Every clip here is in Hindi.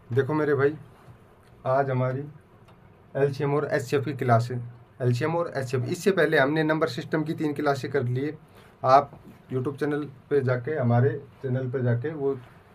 देखो मेरे भाई, आज हमारी एलसीएम और एचसीएफ की क्लास है। एलसीएम और एचसीएफ, इससे पहले हमने नंबर सिस्टम की 3 क्लासें कर लिए। आप यूट्यूब चैनल पे जाके, हमारे चैनल पे जाके वो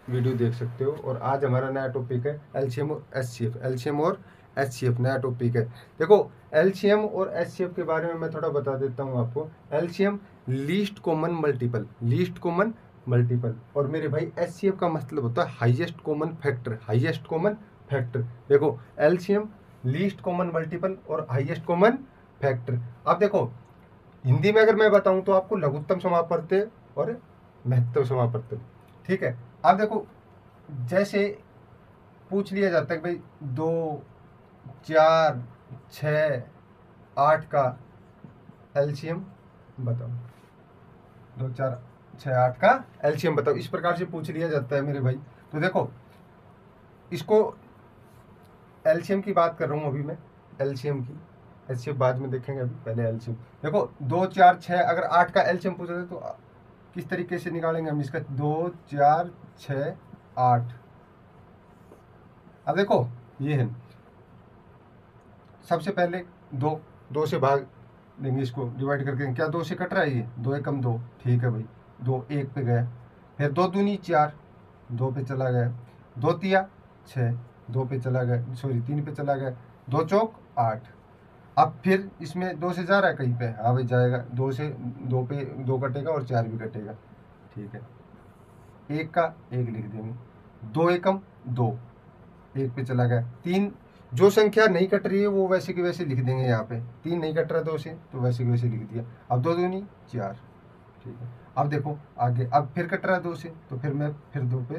वीडियो देख सकते हो। और आज हमारा नया टॉपिक है एलसीएम और एचसीएफ। एलसीएम और एचसीएफ नया टॉपिक है। देखो, एलसीएम और एचसीएफ के बारे में मैं थोड़ा बता देता हूँ आपको। LCM least common multiple, least common multiple. और मेरे भाई एचसीएफ का मतलब होता है highest common factor, highest common factor. देखो, एलसीएम लीस्ट कॉमन मल्टीपल और हाईएस्ट कॉमन फैक्टर। अब देखो, हिंदी में अगर मैं बताऊं तो आपको लघुत्तम समापवर्त्य और महत्तम समापवर्त्य, ठीक है। अब देखो, जैसे पूछ लिया जाता है कि भाई 2, 4, 6, 8 का एलसीएम बताओ। 2, 4, 6, 8 का एलसीएम बताओ, इस प्रकार से पूछ लिया जाता है मेरे भाई। तो देखो, इसको एलसीएम की बात कर रहा हूँ अभी मैं, एलसीएम की। एचसीएफ बाद में देखेंगे, अभी पहले एलसीएम। देखो, 2, 4, 6, अगर 8 का एलसीएम पूछा जाए तो किस तरीके से निकालेंगे हम इसका? 2, 4, 6, 8। अब देखो, ये है, सबसे पहले दो से भाग देंगे, इसको डिवाइड करके। क्या 2 से कट रहा है? ये 2 एकम 2, ठीक है भाई। 2 1 पे गया, फिर 2 दूनी 4, 2 पे चला गया। 2 तिया 6, 2 पे चला गया, सॉरी 3 पे चला गया। 2 चौक 8। अब फिर इसमें 2 से जा रहा है कहीं पे? हाँ भाई जाएगा। 2 से 2 पे 2 कटेगा और 4 भी कटेगा, ठीक है। 1 का 1 लिख देंगे। 2 एकम 2, 1 पे चला गया। 3, जो संख्या नहीं कट रही है वो वैसे की वैसे लिख देंगे यहाँ पे। 3 नहीं कट रहा 2 से, तो वैसे की वैसे लिख दिया। अब 2 दूनी 4, ठीक है। अब देखो आगे, अब फिर कट रहा है 2 से, तो फिर मैं फिर 2 पे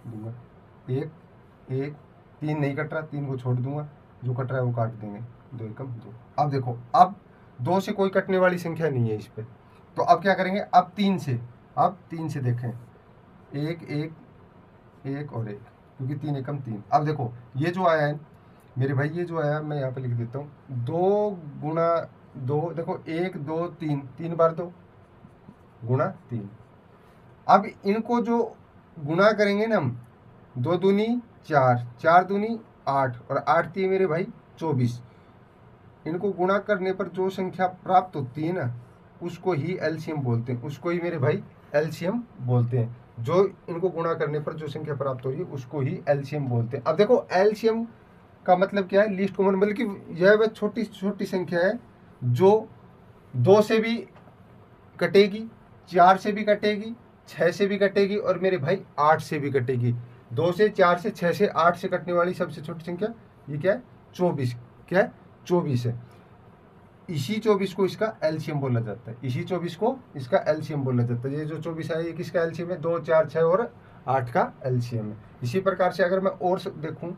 दूंगा। 1 1, 3 नहीं कट रहा, 3 को छोड़ दूंगा, जो कट रहा है वो काट देंगे। 2 एकम 2। अब देखो, अब 2 से कोई कटने वाली संख्या नहीं है इस पे, तो अब क्या करेंगे? अब 3 से, अब 3 से देखें। 1 1 1 और 1, क्योंकि 3 एकम 3। अब देखो, ये जो आया है मेरे भाई, ये जो आया मैं यहाँ पे लिख देता हूँ। 2 गुणा 2, देखो 1 2 3, 3 बार 2 गुणा 3। अब इनको जो गुणा करेंगे ना हम, 2 दूनी 4, 4 दूनी 8, और 8 थी मेरे भाई 24। इनको गुणा करने पर जो संख्या प्राप्त होती है ना, उसको ही एलसीएम बोलते हैं, उसको ही मेरे भाई एलसीएम बोलते हैं। जो इनको गुणा करने पर जो संख्या प्राप्त हो रही है उसको ही एलसीएम बोलते हैं। अब देखो, एलसीएम का मतलब क्या है? लीस्ट कॉमन, बल्कि यह वह छोटी छोटी संख्या है जो 2 से भी कटेगी, 4 से भी कटेगी, 6 से भी कटेगी, और मेरे भाई 8 से भी कटेगी। 2 से, 4 से, 6 से, 8 से कटने वाली सबसे छोटी संख्या ये क्या है? 24। क्या है? 24 है। इसी 24 को इसका एलसीएम बोला जाता है, इसी 24 को इसका एलसीएम बोला जाता है। ये जो 24 है ये किसका एलसीएम है? 2, 4, 6 और 8 का एलसीएम है। इसी प्रकार से अगर मैं और देखूं,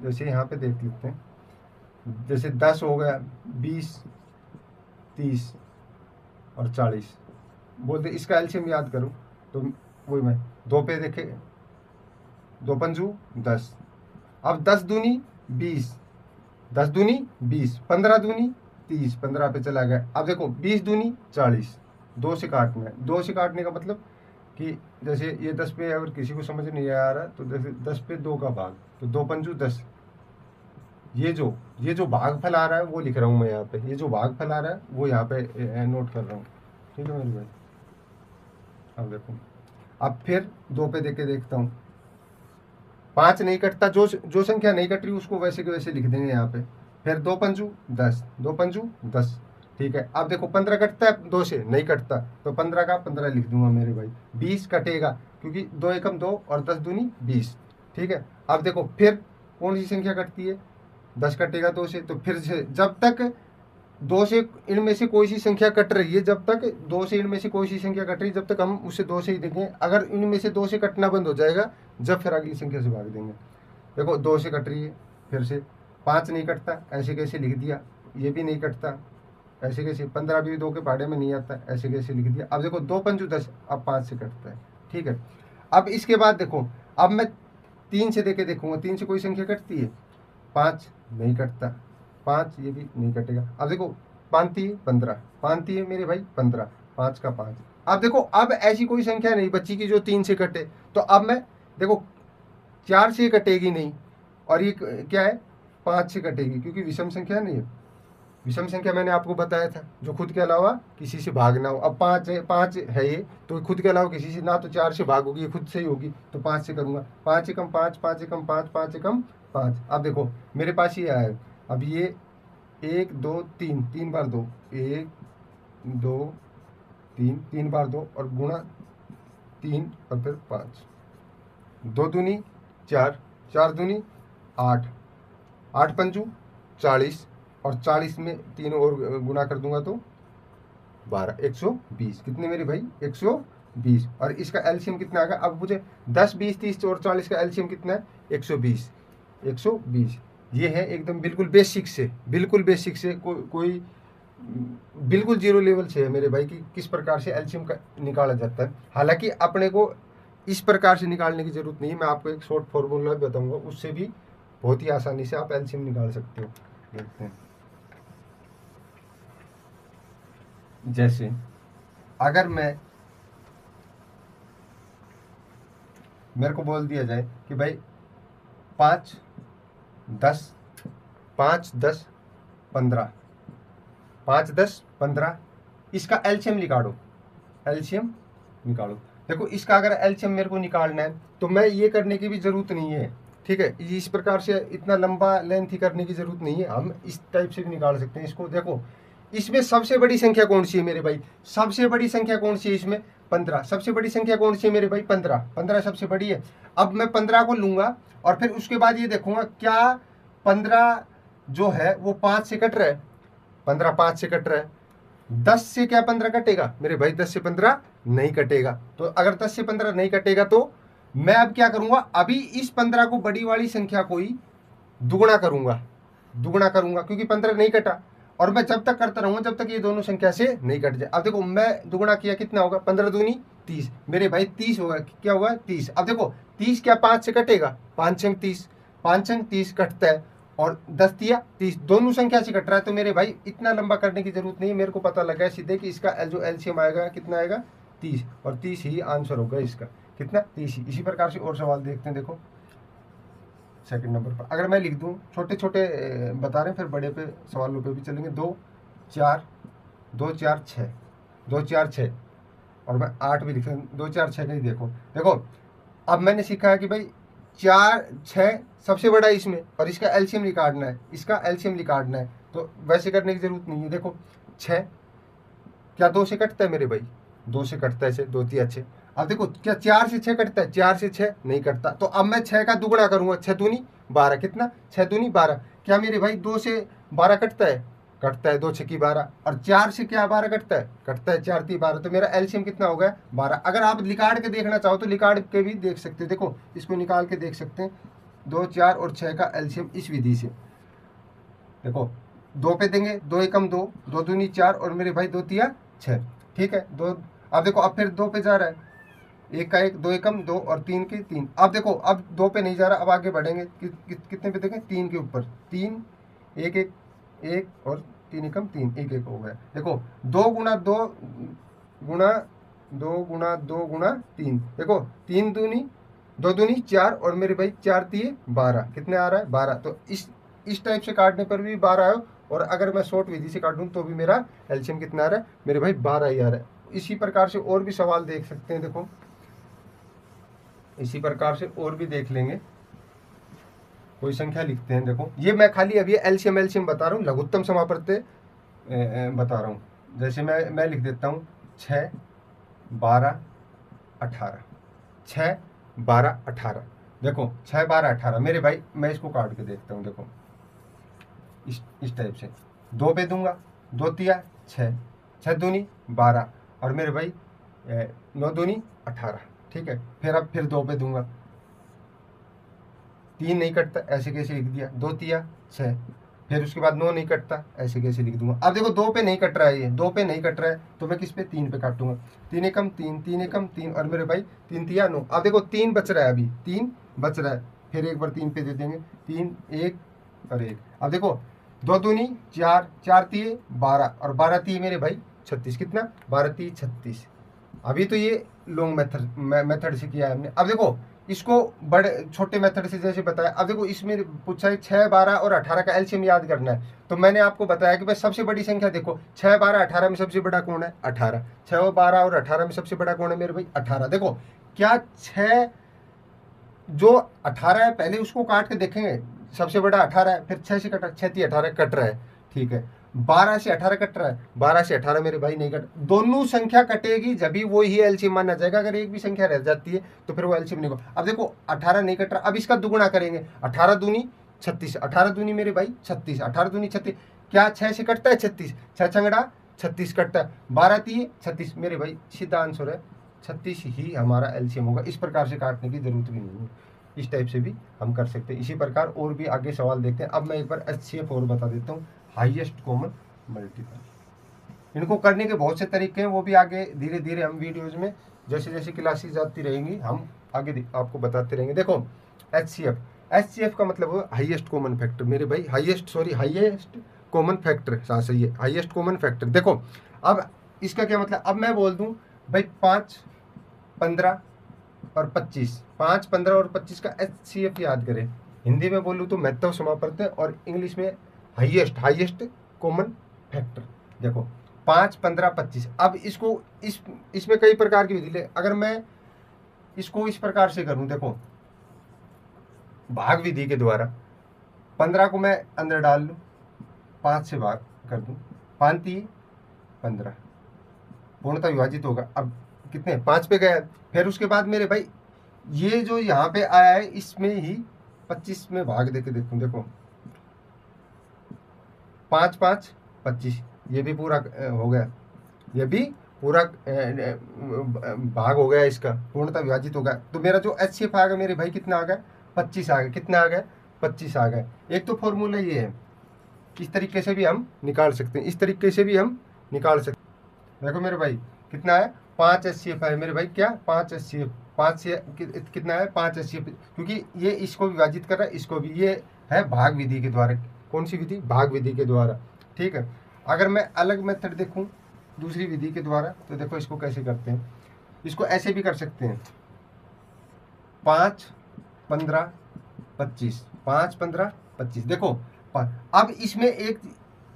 जैसे यहाँ पे देख लेते हैं, जैसे 10 हो गया, 20, 30 और 40, बोलते इसका एलसीएम याद करूं तो वही मैं 2 पे देखे, 2 पंजू 10। अब 10 दूनी 20, 10 दूनी 20, 15 दूनी 30, 15 पे चला गया। अब देखो 20 दूनी 40, 2 से काटना है। 2 से काटने का मतलब कि जैसे ये 10 पे अगर किसी को समझ नहीं आ रहा तो जैसे 10 पे 2 का भाग, तो 2 पंजू 10। ये जो भागफल आ रहा है वो लिख रहा हूँ मैं यहाँ पे, ये जो भागफल आ रहा है वो यहाँ पे नोट कर रहा हूँ, ठीक है मेरे भाई। अब देखो, अब फिर 2 पे देके देखता हूँ। 5 नहीं कटता, जो जो संख्या नहीं कट रही उसको वैसे के वैसे लिख देंगे यहाँ पे। फिर 2 पंजू 10, 2 पंजू 10, ठीक है। अब देखो 15 कटता है 2 से, नहीं कटता, तो 15 का 15 लिख दूंगा मेरे भाई। 20 कटेगा, क्योंकि 2 एकम 2 और 10 दूनी 20, ठीक है। अब देखो फिर कौन सी संख्या कटती है? 10 कटेगा 2 से, तो फिर से जब तक 2 से इनमें से कोई सी संख्या कट रही है, जब तक 2 से इनमें से कोई सी संख्या कट रही है, जब तक हम उसे 2 से ही देखें। अगर इनमें से 2 से कटना बंद हो जाएगा, जब फिर अगली संख्या से भाग देंगे। देखो 2 से कट रही है, फिर से 5 नहीं कटता, ऐसे कैसे लिख दिया। ये भी नहीं कटता, ऐसे कैसे। 15 भी 2 के पहाड़े में नहीं आता, ऐसे कैसे लिख दिया। अब देखो 2 पंजू 10, अब 5 से कटता है, ठीक है। अब इसके बाद देखो, अब मैं 3 से देके देखूंगा, 3 से कोई संख्या कटती है? 5 नहीं कटता, 5 ये भी नहीं कटेगा। अब देखो 5 3 15, 5 3 मेरे भाई 15, 5 का 5। अब देखो, अब ऐसी कोई संख्या नहीं बची कि जो 3 से कटे। तो अब मैं देखो 4 से कटेगी नहीं, और ये क्या है 5 से कटेगी, क्योंकि विषम संख्या नहीं है। विषम संख्या मैंने आपको बताया था जो खुद के अलावा किसी से भाग ना हो। अब 5 है ये, तो खुद के अलावा किसी से ना तो 4 से भाग होगी, ये खुद से ही होगी, तो 5 से करूँगा। 5 एकम 5, 5 एकम 5, 5 एकम 5। अब देखो मेरे पास ये आया है, अब ये 1 2 3, 3 बार 2, 1 2 3, 3 बार 2 और गुणा 3 और फिर 5, 2 दूनी 4, 4 दूनी 8, 8 पंचू 40, और 40 में 3 और गुना कर दूंगा तो 12, 120। कितने मेरे भाई 120। और इसका एलसीएम कितना आएगा, अब मुझे 10 20 30 और 40 का एलसीएम कितना है 120, 120। ये है एकदम बिल्कुल बेसिक से, बिल्कुल बेसिक से, कोई बिल्कुल जीरो लेवल से है मेरे भाई कि किस प्रकार से एलसीएम का निकाला जाता है। हालांकि अपने को इस प्रकार से निकालने की जरूरत नहीं है, मैं आपको एक शॉर्ट फॉर्मूला बताऊंगा, उससे भी बहुत ही आसानी से आप एलसीएम निकाल सकते हो। देखते हैं, जैसे अगर मेरे को बोल दिया जाए कि भाई 5 10 5 10 15, 5 10 15, इसका एलसीएम निकालो, एलसीएम निकालो। देखो इसका अगर एलसीएम मेरे को निकालना है तो मैं ये करने की भी जरूरत नहीं है, ठीक है, इस प्रकार से इतना लंबा लेंथ ही करने की जरूरत नहीं है, हम इस टाइप से भी निकाल सकते हैं इसको। देखो इसमें सबसे बड़ी संख्या कौन सी है मेरे भाई, सबसे बड़ी संख्या कौन सी है इसमें 15, सबसे बड़ी संख्या कौन सी है मेरे भाई 15, 15 सबसे बड़ी है। अब मैं 15 को लूंगा और फिर उसके बाद ये देखूंगा क्या 15 जो है वो 5 से कट रहा है, 15 5 से कट रहा है, 10 से क्या 15 कटेगा मेरे भाई, 10 से 15 नहीं कटेगा। तो अगर 10 से 15 नहीं कटेगा तो मैं अब क्या करूंगा, अभी इस 15 को बड़ी वाली संख्या को ही दुगुना करूंगा, दुगुना करूंगा, क्योंकि 15 नहीं कटा, और मैं जब तक करता रहूंगा जब तक ये दोनों संख्या से नहीं कट जाए। अब देखो मैं दुगुना किया, कितना होगा 15 दूनी 30, मेरे भाई 30 होगा, क्या हुआ 30। अब देखो 30 क्या 5 से कटेगा, 5 अंक 30, 5 अंक 30 कटता है, और 10 दिया 30, दोनों संख्या से कट रहा है। तो मेरे भाई इतना लंबा करने की जरूरत नहीं है, मेरे को पता लगा है सीधे कि इसका जो एलसीएम आएगा कितना आएगा 30, और 30 ही आंसर होगा इसका, कितना 30 ही। इसी प्रकार से और सवाल देखते हैं। देखो सेकंड नंबर पर अगर मैं लिख दूं, छोटे छोटे बता रहे हैं, फिर बड़े पे सवालों पे भी चलेंगे। 2 4 2 4 6, 2 4 6, और मैं 8 भी लिख रहा हूँ, 2 4 6 नहीं। देखो देखो अब मैंने सीखा है कि भाई 4 6 सबसे बड़ा इसमें, और इसका एलसीएम निकालना है, इसका एलसीएम निकालना है, तो वैसे करने की जरूरत नहीं है। देखो 6 क्या 2 से कटता है मेरे भाई, 2 से कटता है, 2 3 6। अब देखो क्या 4 से 6 कटता है, 4 से 6 नहीं कटता, तो अब मैं 6 का दुगुना करूंगा, 6 दूनी 12, कितना 6 दूनी 12। क्या मेरे भाई 2 से 12 कटता है, कटता है, 2 6 की 12, और 4 से क्या 12 कटता है, कटता है, 4 3 12, तो मेरा एलसीएम कितना हो गया 12। अगर आप निकाल के देखना चाहो तो निकाल के भी देख सकते हो, देखो इसको निकाल के देख सकते हैं, 2 4 और 6 का एलसीएम इस विधि से। देखो 2 पे देंगे, 2 एकम 2, 2 दूनी 4, और मेरे भाई 2 तिया 6, ठीक है 2। अब देखो अब फिर 2 पे जा रहा है, 1 का 1, 2 एकम 2 और 3 के 3। अब देखो अब 2 पे नहीं जा रहा, अब आगे बढ़ेंगे, कितने पे देखें 3 के ऊपर, 3 1 1 1 और 3 एकम 3, 1 1 हो गया। देखो 2 गुणा 2 गुणा 2 गुणा 2 गुणा 3, देखो 3 दूनी 2 दूनी 4, और मेरे भाई 4 तिये 12, कितने आ रहा है 12। तो इस टाइप से काटने पर भी 12 आया, और अगर मैं शॉर्ट विधि से काटूं तो भी मेरा एलसीएम कितना आ रहा है मेरे भाई 12 ही आ रहा है। इसी प्रकार से और भी सवाल देख सकते हैं। देखो इसी प्रकार से और भी देख लेंगे, कोई संख्या लिखते हैं। देखो ये मैं खाली अभी एलसीएम बता रहा हूँ, लघुत्तम समापत्ति बता रहा हूँ। जैसे मैं लिख देता हूँ 6 12 18, 6 12 18। देखो 6 12 18 मेरे भाई, मैं इसको काट के देखता हूँ। देखो इस टाइप से 2 पे दूंगा, 2 तिया 6, 6 दूनी 12, और मेरे भाई 9 दूनी 18, ठीक है। फिर अब फिर 2 पे दूंगा, 3 नहीं कटता, ऐसे कैसे लिख दिया, 2 तिया 6, फिर उसके बाद 9 नहीं कटता, ऐसे कैसे लिख दूंगा। अब देखो 2 पे नहीं कट रहा है, ये 2 पे नहीं कट रहा है, तो मैं किस पे 3 पे काटूंगा, 3 एकम 3, 3 एकम 3, और मेरे भाई 3 तिया 9। अब देखो 3 बच रहा है, अभी 3 बच रहा है, फिर एक बार 3 पे दे देंगे, 3 1 और 1। अब देखो 2 दूनी 4, 4 तिये 12, और 12 तिये मेरे भाई 36, कितना 12 तिये 36। अभी तो ये लॉन्ग मेथड से किया है हमने। अब देखो इसको बड़े छोटे मेथड से जैसे बताया। अब देखो इसमें पूछा है 6, 12 और 18 का एलसीएम याद करना है। तो मैंने आपको बताया कि भाई सबसे बड़ी संख्या देखो 6, 12, 18 में सबसे बड़ा कौन है? 18। 6, 12 और 18 में सबसे बड़ा कौन है मेरे भाई? 18। देखो क्या 6 जो 18 है पहले उसको काट के देखेंगे, सबसे बड़ा 18 है, फिर 6 से कट, 6 3 18 कट रहा है, ठीक है। 12 से 18 कट रहा है, 12 से 18 मेरे भाई नहीं कट, दोनों संख्या कटेगी जब भी वो ही एलसीएम माना जाएगा। अगर एक भी संख्या रह जाती है तो फिर वो एलसीएम नहीं होगा। अब देखो 18 नहीं कट रहा, अब इसका दुगुना करेंगे, 18 दूनी 36, 18 दूनी मेरे भाई 36, 18 दूनी 36। क्या 6 से कटता है 36? 6 छंगड़ा 36 कटता है, 12 3 36 मेरे भाई सीधा आंसर है 36 ही हमारा एलसीएम होगा। इस प्रकार से काटने की जरूरत भी नहीं है, इस टाइप से भी हम कर सकते हैं। इसी प्रकार और भी आगे सवाल देखते हैं। अब मैं एक बार एचसीएफ और बता देता हूँ, हाईएस्ट कॉमन मल्टीपल। इनको करने के बहुत से तरीके हैं, वो भी आगे धीरे धीरे हम वीडियोज में जैसे जैसे क्लासेस जाती रहेंगी हम आगे आपको बताते रहेंगे। देखो एचसीएफ, एचसीएफ का मतलब हाईएस्ट कॉमन फैक्टर मेरे भाई, हाईएस्ट कॉमन फैक्टर, सही है, हाईएस्ट कॉमन फैक्टर। देखो अब इसका क्या मतलब, अब मैं बोल दूं भाई 5, 15 और 25, 5, 15 और 25 का एचसीएफ याद करें। हिंदी में बोलूँ तो महत्व समापवर्त और इंग्लिश में हाईएस्ट कॉमन फैक्टर। देखो 5, 15, 25। अब इसको इसमें कई प्रकार की विधि ले, अगर मैं इसको इस प्रकार से करूं, देखो भाग विधि के द्वारा 15 को मैं अंदर डाल लूं, 5 से भाग कर दूं, 5 3 15 पूर्णतः विभाजित होगा। अब कितने 5 पे गया, फिर उसके बाद मेरे भाई ये जो यहाँ पे आया है इसमें ही 25 में भाग देके देखूं, देखो 5 5 25, ये भी पूरा हो गया, ये भी पूरा भाग हो गया, इसका पूर्णतः विभाजित हो गया। तो मेरा जो एचसीएफ आ गया मेरे भाई कितना आ गया? 25 आ गया। कितना आ गया? 25 आ गया। एक तो फॉर्मूला ये है, इस तरीके से भी हम निकाल सकते हैं, इस तरीके से भी हम निकाल सकते हैं। देखो मेरे भाई कितना है? 5 एचसीएफ है मेरे भाई, क्या 5 एचसीएफ, 5 से कितना है? 5 एचसीएफ, क्योंकि ये इसको विभाजित कर रहा है, इसको भी, ये है भाग विधि के द्वारा। कौन सी विधि? भाग विधि के द्वारा, ठीक है। अगर मैं अलग मेथड देखूं दूसरी विधि के द्वारा, तो देखो इसको कैसे करते हैं, इसको ऐसे भी कर सकते हैं, 5 15 25, 5 15 25। देखो अब इसमें एक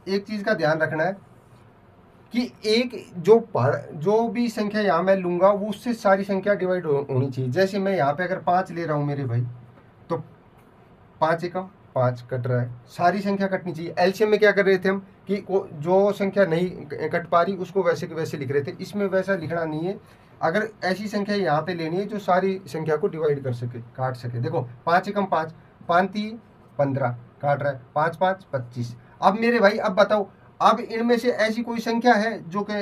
चीज का ध्यान रखना है कि एक जो भी संख्या यहाँ मैं लूंगा वो उससे सारी संख्या डिवाइड होनी चाहिए। जैसे मैं यहाँ पे अगर 5 ले रहा हूँ मेरे भाई, तो 5 एकम 5 कट रहा है, सारी संख्या कटनी चाहिए। एलसीएम में क्या कर रहे थे हम कि जो संख्या नहीं कट पा रही उसको वैसे के वैसे लिख रहे थे, इसमें वैसा लिखना नहीं है। अगर ऐसी संख्या यहाँ पे लेनी है जो सारी संख्या को डिवाइड कर सके, काट सके। देखो 5 एकम 5, 5 3 15 काट रहा है, 5 5 25। अब मेरे भाई अब बताओ, अब इनमें से ऐसी कोई संख्या है जो कि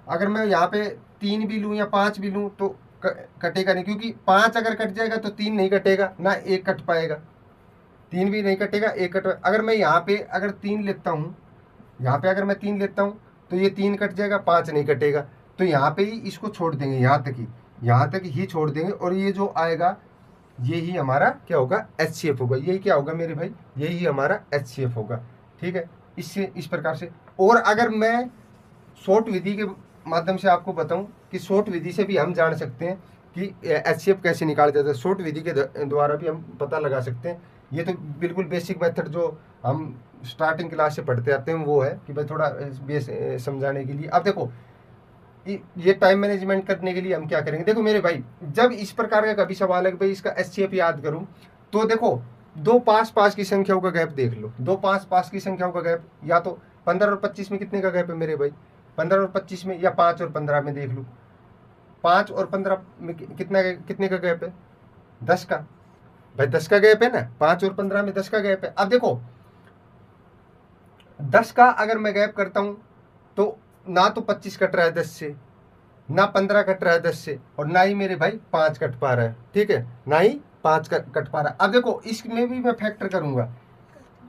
अगर मैं यहाँ पे 3 भी लूँ या 5 भी लूँ तो कटेगा नहीं, क्योंकि 5 अगर कट जाएगा तो 3 नहीं कटेगा ना, 1 कट पाएगा, 3 भी नहीं कटेगा, 1 कट। अगर मैं यहाँ पे अगर 3 लेता हूँ, यहाँ पे अगर मैं 3 लेता हूँ तो ये 3 कट जाएगा, 5 नहीं कटेगा। तो यहाँ पे ही इसको छोड़ देंगे, यहाँ तक ही छोड़ देंगे, और ये जो आएगा ये ही हमारा क्या होगा? एचसीएफ होगा। यही क्या होगा मेरे भाई? यही हमारा एचसीएफ होगा, ठीक है। इससे इस प्रकार से। और अगर मैं शॉर्ट विधि के माध्यम से आपको बताऊं कि शॉर्ट विधि से भी हम जान सकते हैं कि एचसीएफ कैसे निकाला जाता है, शॉर्ट विधि के द्वारा भी हम पता लगा सकते हैं। ये तो बिल्कुल बेसिक मेथड जो हम स्टार्टिंग क्लास से पढ़ते आते हैं वो है कि भाई थोड़ा समझाने के लिए। अब देखो ये टाइम मैनेजमेंट करने के लिए हम क्या करेंगे, देखो मेरे भाई जब इस प्रकार का कभी सवाल है कि भाई इसका एचसीएफ याद करूं, तो देखो दो पास की संख्याओं का गैप देख लो, दो पास की संख्याओं का गैप, या तो 15 और 25 में कितने का गैप है मेरे भाई? 15 और 25 में, या 5 और 15 में देख लो, 5 और 15 में कितने का गैप है? 10 का। भाई 10 का गैप है ना, 5 और 15 में 10 का गैप है। अब देखो 10 का अगर मैं गैप करता हूं तो ना तो 25 कट रहा है 10 से, ना 15 कट रहा है 10 से, और ना ही मेरे भाई 5 कट पा रहा है, ठीक है, ना ही 5 कट पा रहा है। अब देखो इसमें भी मैं फैक्टर करूंगा,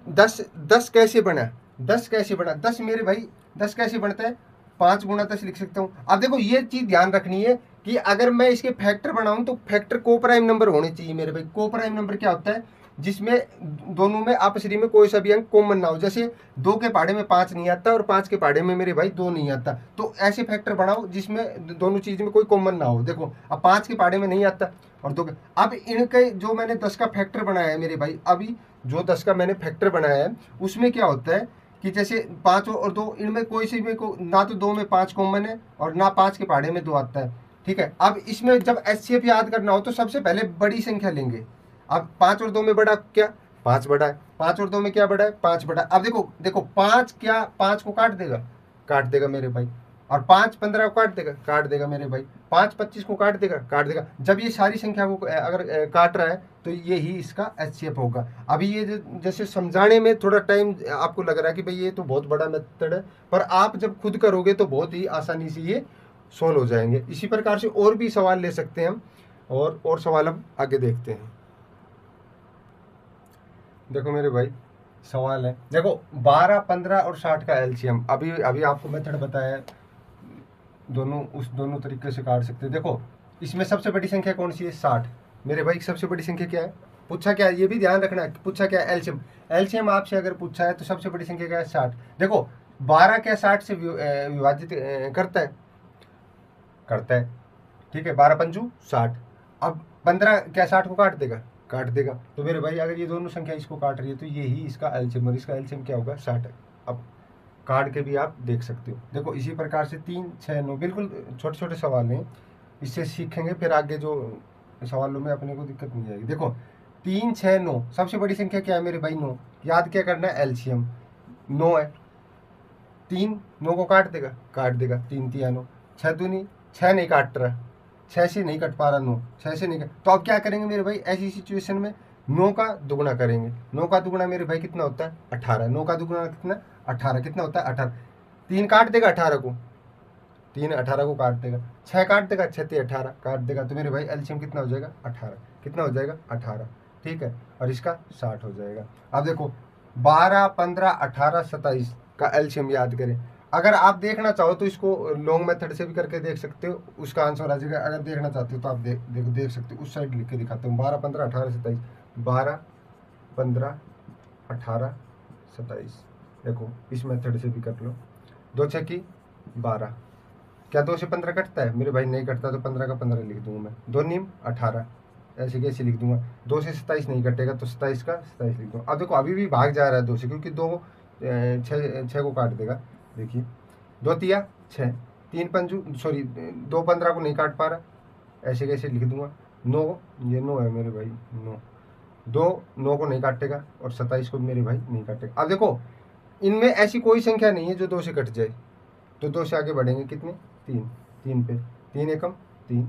10 कैसे बना? 10 कैसे बना? 10 मेरे भाई 10 कैसे बनता है? 5 गुणा 10 लिख सकता हूँ। अब देखो ये चीज ध्यान रखनी है कि अगर मैं इसके फैक्टर बनाऊं तो फैक्टर को प्राइम नंबर होने चाहिए मेरे भाई। को प्राइम नंबर क्या होता है? जिसमें दोनों में आपसरी में कोई सा भी अंक कॉमन ना हो। जैसे 2 के पहाड़े में 5 नहीं आता और 5 के पहाड़े में मेरे भाई 2 नहीं आता, तो ऐसे फैक्टर बनाओ जिसमें दोनों चीज में कोई कॉमन ना हो। देखो अब 5 के पहाड़े में नहीं आता और 2 के, अब इनके जो मैंने 10 का फैक्टर बनाया है मेरे भाई, अभी जो 10 का मैंने फैक्टर बनाया है उसमें क्या होता है कि जैसे 5 और 2, इनमें कोई सी में ना तो 2 में 5 कॉमन है और ना 5 के पहाड़े में 2 आता है। ठीक है, अब इसमें जब एचसीएफ याद करना हो तो सबसे पहले बड़ी संख्या लेंगे। अब 5 और 2 में बड़ा क्या, 5 बड़ा है, 5 और 2 में क्या बड़ा है, 5 बड़ा। अब देखो देखो 5 क्या 5 को काट देगा मेरे भाई, और 5 15 को काट देगा मेरे भाई, 5 25 को काट देगा। जब ये सारी संख्या को अगर काट रहा है तो ये ही इसका एचसीएफ होगा। अभी ये जैसे समझाने में थोड़ा टाइम आपको लग रहा है कि भाई ये तो बहुत बड़ा मेथड है, पर आप जब खुद करोगे तो बहुत ही आसानी से ये सोल्व हो जाएंगे। इसी प्रकार से और भी सवाल ले सकते हैं हम, और सवाल हम आगे देखते हैं। देखो मेरे भाई सवाल है, देखो 12 15 और 60 का एलसीएम, अभी अभी आपको मेथड बताया है, दोनों तरीके से काट सकते हैं। देखो इसमें सबसे बड़ी संख्या कौन सी है, 60। मेरे भाई सबसे बड़ी संख्या क्या है, पूछा क्या है ये भी ध्यान रखना है, पूछा क्या है, एलसीएम। एलसीएम आपसे अगर पूछा है तो सबसे बड़ी संख्या क्या है, 60। देखो 12 क्या 60 से विभाजित करता है, ठीक है, 12 पंजू 60। अब 15 क्या 60 को काट देगा। तो मेरे भाई अगर ये दोनों संख्या इसको काट रही है तो ये ही इसका एलसीएम, और इसका एलसीएम क्या होगा, 60 है। अब काट के भी आप देख सकते हो। देखो इसी प्रकार से 3 6 9 बिल्कुल छोटे छोटे सवाल हैं, इससे सीखेंगे फिर आगे जो सवालों में अपने को दिक्कत नहीं आएगी। देखो 3 6 9 सबसे बड़ी संख्या क्या है मेरे भाई, 9। याद क्या करना है, एलसीएम 9 है। 3 9 को काट देगा 3 3 9, 6 दूनी 6 नहीं काट रहा, 6 से नहीं कट पा रहा, 9 6 से नहीं कट, तो अब क्या करेंगे मेरे भाई, ऐसी सिचुएशन में 9 का दुगुना करेंगे। 9 का दुगुना मेरे भाई कितना होता है, 18। 9 का दुगुना कितना, 18। कितना होता है, 18। 3 काट देगा 18 को, 3 18 को काट देगा। 6 काट देगा, 6 3 18 काट देगा। तो मेरे भाई एलसीएम कितना हो जाएगा, 18। कितना हो जाएगा, 18। ठीक है, और इसका 60 हो जाएगा। अब देखो 12 15 18 27 का एलसीएम याद करें। अगर आप देखना चाहो तो इसको लॉन्ग मेथड से भी करके देख सकते हो, उसका आंसर आ जाएगा। अगर देखना चाहते हो तो आप देख सकते हो, उस साइड लिख के दिखाता हूँ। 12 15 18 27, 12 15 18 27। देखो इस मेथड से भी कर लो। 2 6 की 12, क्या 2 से 15 कटता है मेरे भाई, नहीं कटता, तो 15 का 15 लिख दूंगा मैं। 2 नीम 18, ऐसे कैसे लिख दूंगा। 2 से 27 नहीं कटेगा तो 27 का 27 लिख दूंगा। अब देखो अभी भी भाग जा रहा है 2 से, क्योंकि 2 6 को काट देगा। देखिए 2 तिया 6, 3 पंजू सॉरी 2 15 को नहीं काट पा रहा, ऐसे कैसे लिख दूंगा। 9, ये 9 है मेरे भाई, 9 2 9 को नहीं काटेगा और 27 को मेरे भाई नहीं काटेगा। अब देखो इनमें ऐसी कोई संख्या नहीं है जो 2 से कट जाए, तो 2 से आगे बढ़ेंगे कितने, 3 3 पे 3 एकम 3,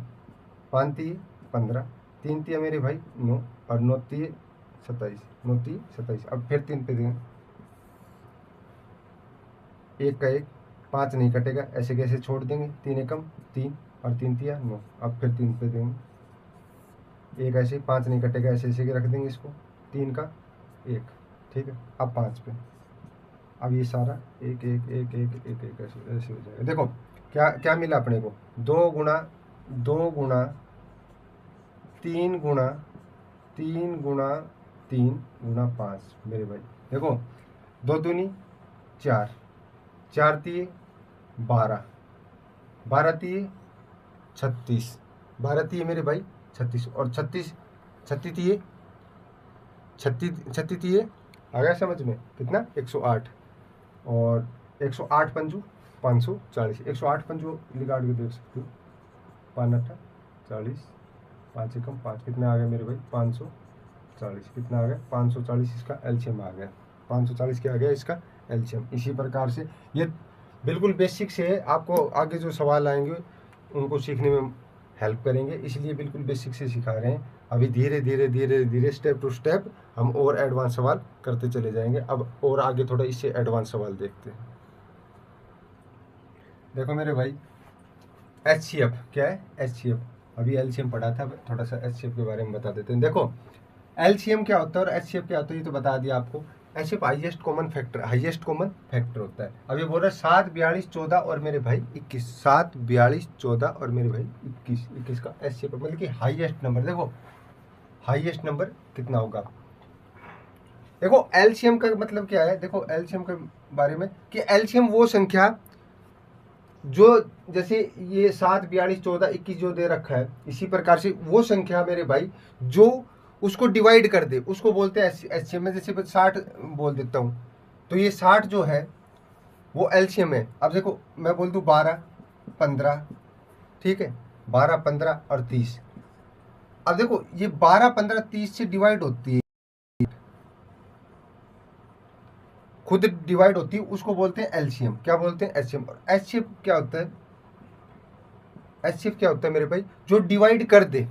5 3 15, 3 तिया मेरे भाई 9 और 9 3 27, 9 3 27। अब फिर 3 पे देंगे, 1 का 1, 5 नहीं कटेगा, ऐसे कैसे छोड़ देंगे। 3 एकम 3 और 3 तिया 9। अब फिर 3 पे देंगे, 1 ऐसे 5 नहीं कटेगा, ऐसे ऐसे रख देंगे इसको, 3 का 1। ठीक है, अब 5 पे, अब ये सारा 1 1 1 1 1 1 ऐसे हो जाएगा। देखो क्या क्या मिला अपने को, 2 गुणा 2 गुणा 3 गुणा 3 गुणा 3 गुणा 5 मेरे भाई। देखो 2 दूनी 4, 4 तिये 12, 12 तिये 36, 12 तिये मेरे भाई 36, और 36 36 तिये 36 तिये आ गया समझ में, कितना 108, और 108 पंजू 540, 108 पंजू निकाल के देख सकते हो। 5 8 40, 5 एकम 5, कितना आ गया मेरे भाई 540। कितना आ गया 540, इसका एलसीएम आ गया 540। क्या आ गया इसका एलसीएम। इसी प्रकार से ये बिल्कुल बेसिक से है, आपको आगे जो सवाल आएंगे उनको सीखने में हेल्प करेंगे, इसलिए बिल्कुल बेसिक से सिखा रहे हैं। अभी धीरे धीरे धीरे धीरे स्टेप टू स्टेप हम और एडवांस सवाल करते चले जाएंगे। अब और आगे थोड़ा इससे एडवांस सवाल देखते हैं। देखो मेरे भाई एचसीएफ क्या है, एचसीएफ अभी एलसीएम पढ़ा था, थोड़ा सा एचसीएफ के बारे में बता देते हैं। देखो एलसीएम क्या होता है और एचसीएफ क्या होता है ये तो बता दिया आपको। एचसीएफ हाईएस्ट कॉमन फैक्टर होता है। अब ये बोल रहा है 7 42 14 और मेरे भाई 21, 7 42 14 और मेरे भाई 21 का एचसीएफ मतलब कि हाईएस्ट नंबर। देखो हाईएस्ट नंबर कितना होगा, देखो एलसीएम का मतलब क्या है, देखो एलसीएम के बारे में कि एलसीएम वो संख्या जो जैसे ये 7, 42, 14, 21 जो दे रखा है, इसी प्रकार से वो संख्या मेरे भाई जो उसको डिवाइड कर दे उसको बोलते हैं एलसीएम में। जैसे 60 बोल देता हूँ तो ये 60 जो है वो एलसीएम है। अब देखो मैं बोल दूँ 12, 15, ठीक है, 12, 15 और 30। अब देखो ये 12, 15, 30 से डिवाइड होती है, खुद डिवाइड होती है, उसको बोलते हैं एलसीएम। क्या बोलते हैं? एलसीएम। और एचसीएफ क्या होता है? एचसीएफ क्या होता है मेरे भाई? जो डिवाइड कर दे,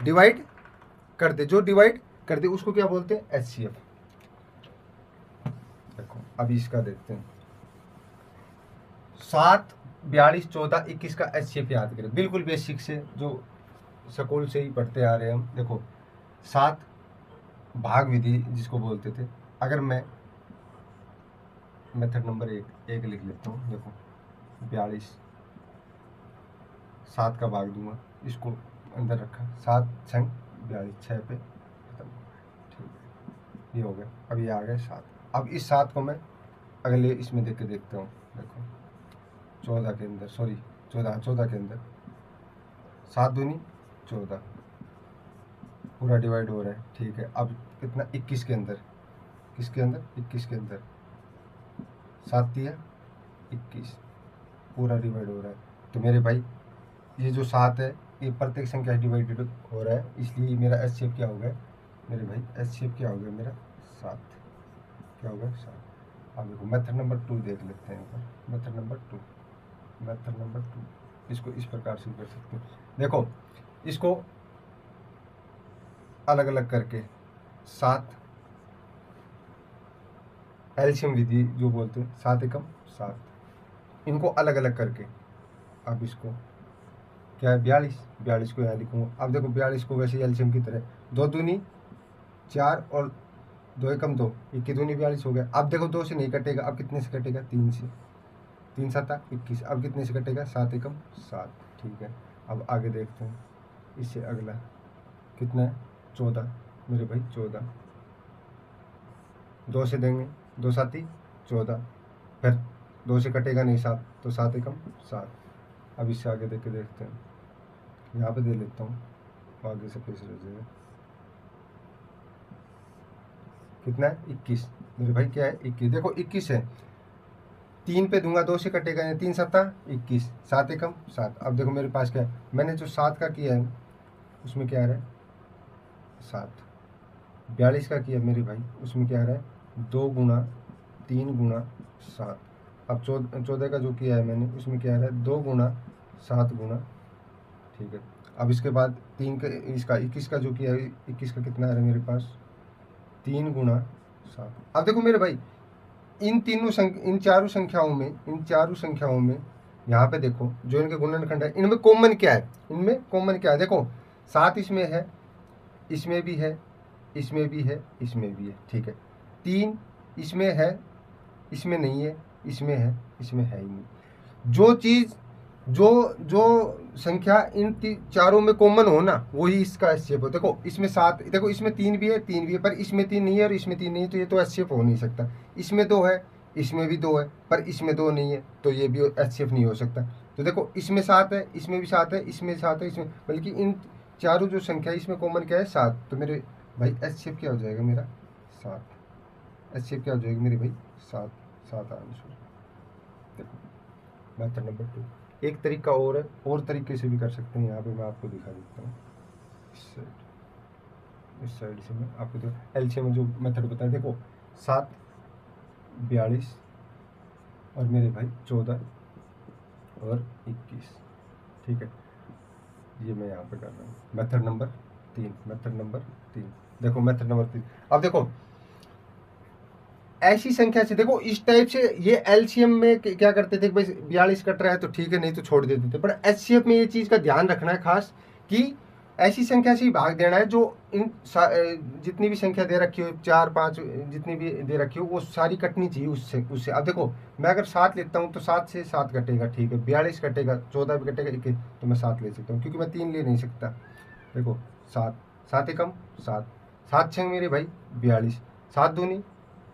डिवाइड कर दे, जो डिवाइड कर दे उसको क्या बोलते हैं? एचसीएफ। देखो अभी इसका देखते हैं। 7, 42, 14, 21 का एचसीएफ याद करें, बिल्कुल बेसिक से जो स्कूल से ही पढ़ते आ रहे हैं हम। देखो 7 भाग विधि जिसको बोलते थे, अगर मैं मेथड नंबर एक लिख लेता हूँ। देखो 42, 7 का भाग दूंगा, इसको अंदर रखा, 7 छंग 42, 6 पे खत्म। ठीक है, ये हो गया। अब ये आ गए 7। अब इस 7 को मैं अगले इसमें देख के देखता हूँ। देखो 14 के अंदर, सॉरी 14 के अंदर 7 दूनी 14 पूरा डिवाइड हो रहा है। ठीक है, अब कितना? 21 के अंदर, किसके अंदर? 21 के अंदर 7 दिया 21 पूरा डिवाइड हो रहा है। तो मेरे भाई ये जो 7 है ये प्रत्येक संख्या डिवाइडेड हो रहा है, इसलिए मेरा एचसीएफ क्या हो गया मेरे भाई? एचसीएफ क्या हो गया मेरा? 7। क्या हो गया? 7। अब देखो मेथड नंबर 2 देख लेते हैं। मेथड नंबर 2, मेथड नंबर 2 इसको इस प्रकार से कर सकते हैं। देखो इसको अलग अलग करके 7 एलसीएम विधि जो बोलते हैं, 7 एकम 7, इनको अलग अलग करके अब इसको क्या है? 42 को यहाँ लिखूंगा। अब देखो 42 को वैसे एलसीएम की तरह 2 दूनी 4 और 2 एकम 2, 21 दूनी 42 हो गया। अब देखो 2 से नहीं कटेगा, अब कितने से कटेगा? 3 से, 3 7 21। अब कितने से कटेगा? 7 एकम 7। ठीक है, अब आगे देखते हैं। इससे अगला कितना है? 14 मेरे भाई, 14 2 से देंगे, 2 7 14, फिर 2 से कटेगा नहीं 7, तो 7 एकम 7। अब इससे आगे देख के देखते हैं, यहाँ पे दे लेता हूँ, आगे से पैसे रह जाएगा। कितना है? 21 मेरे भाई। क्या है? 21। देखो 21 है, 3 पे दूंगा, 2 से कटेगा नहीं, 3 7 21, 7 एकम 7। अब देखो मेरे पास क्या है, मैंने जो 7 का किया है उसमें क्या आ रहा है? 7। 42 का किया मेरे भाई, उसमें क्या आ रहा है? 2 गुना 3 गुना 7। अब 14 का जो किया है मैंने उसमें क्या आ रहा है? 2 गुना 7 गुना। ठीक है, अब इसके बाद 3 का, इसका 21 का जो किया है, 21 का कितना आ रहा है मेरे पास? 3 गुना 7। अब देखो मेरे भाई इन चारों संख्याओं में यहाँ पे देखो जो इनके गुणनखंड है, इनमें कॉमन क्या है? इनमें कॉमन क्या है? देखो 7 इसमें है, इसमें भी है, इसमें भी है, इसमें भी है। ठीक है, 3 इसमें है, इसमें नहीं है, इसमें है, इसमें है ही नहीं। जो चीज़ जो जो संख्या इन चारों में कॉमन हो ना, वही इसका एचसीएफ हो। देखो इसमें 7, देखो इसमें 3 भी है, 3 भी है, पर इसमें 3 नहीं है और इसमें 3 नहीं है, तो ये तो एचसीएफ हो नहीं सकता। इसमें 2 है, इसमें भी 2 है, पर इसमें 2 नहीं है, तो ये भी एचसीएफ नहीं हो सकता। तो देखो इसमें 7 है, इसमें भी 7 है, इसमें 7 है, इसमें, बल्कि इन चारों जो संख्या है इसमें कॉमन क्या है? 7। तो मेरे भाई एचसीएफ क्या हो जाएगा मेरा? 7। एचसीएफ क्या हो जाएगी मेरी भाई? 7। 7 आंसर। देखो मेथड नंबर 2। एक तरीका और है, और तरीके से भी कर सकते हैं। यहाँ पे मैं आपको दिखा देता हूँ। इस साइड से मैं आपको तो एलसीएम में जो मेथड बताया, देखो 7, 42 और मेरे भाई 14 और 21। ठीक है, ये मैं यहाँ पे कर रहा हूँ। Method number 3, method number 3। देखो मेथड नंबर 3। अब देखो ऐसी संख्या से, देखो इस टाइप से ये एलसीएम में क्या करते थे, भाई 42 कट रहा है तो ठीक है, नहीं तो छोड़ देते थे। पर एचसीएफ में ये चीज़ का ध्यान रखना है खास कि ऐसी संख्या से ही भाग देना है जो इन जितनी भी संख्या दे रखी हो, 4 5 जितनी भी दे रखी हो, वो सारी कटनी चाहिए उससे। अब देखो मैं अगर 7 लेता हूँ तो 7 से 7 कटेगा, ठीक है, 42 कटेगा, 14 भी कटेगा, 21, तो मैं 7 ले सकता हूँ, क्योंकि मैं 3 ले नहीं सकता। देखो 7, 7 एकम 7, 7 छंग मेरे भाई 42, 7 दूनी